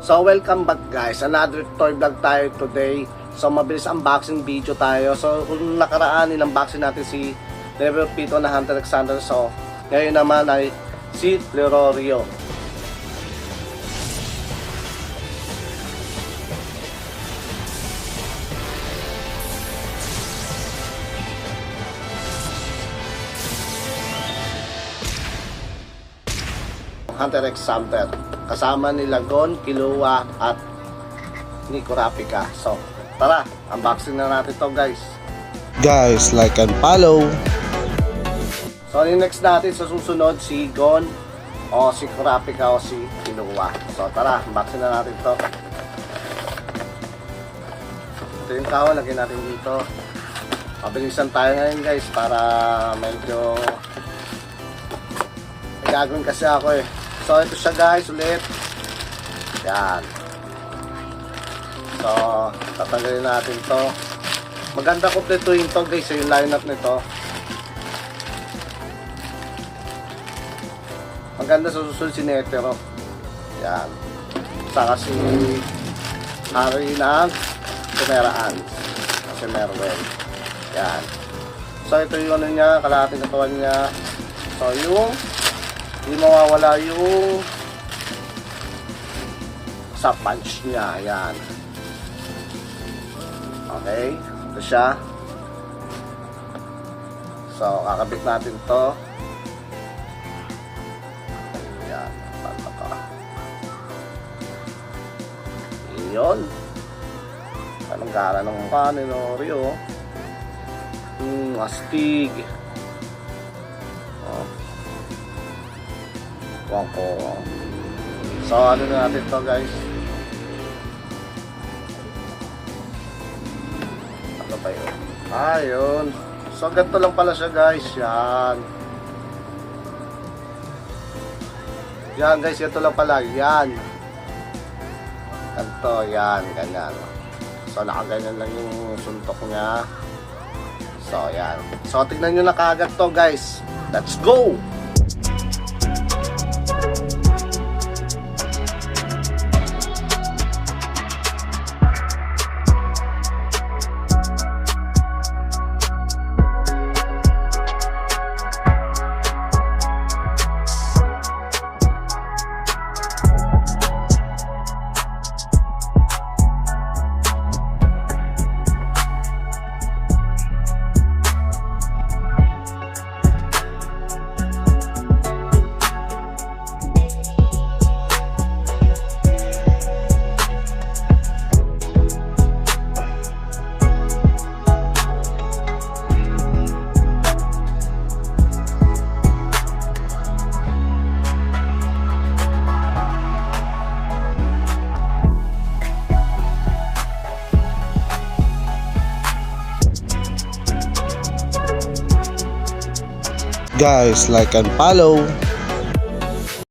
So welcome back guys, another toy vlog tayo today. So mabilis unboxing video tayo. So kung nakaraan in-unboxing natin si level Pito na Hunter x Hunter. So ngayon naman ay si Lerorio. Hunter x Hunter. Kasama nila Gon, Killua at Nico Rapica. So, tara, unboxing na natin to guys. Guys, like and follow. So, yung next natin sa susunod, si Gon, o si Kurapika, o si Killua. So, tara, unboxing na natin to. Ito yung tao, lagyan natin dito. Mabilisan tayo ngayon guys, para medyo gagawin kasi ako eh. So, ito siya guys, ulit. Yan. So, tatanggalin natin to. Maganda kumpletuhin to guys, yung lineup nito. Maganda sa susunod si Netero. Yan. Saka si Harry ng Sumeraan. Si Merwell. Yan. So, ito yung ano niya, kalahating katawan niya. So, yung hindi mawawala yung sa punch niya. Ayan. Okay. Ito siya. So, kakabit natin to. Ayan. Iyon. Anong gara ng mukha ni Lerorio. Astig. Wako. So, ano na natin to guys? Ano ba yun? Ayun. So, ganito lang pala siya guys. Yan. Yan guys, ganito lang pala. Yan. Ganito, yan. Ganyan. So, nakaganyan lang yung suntok niya. So, yan. So, tignan nyo na kaagad to guys. Let's go! Guys, like and follow.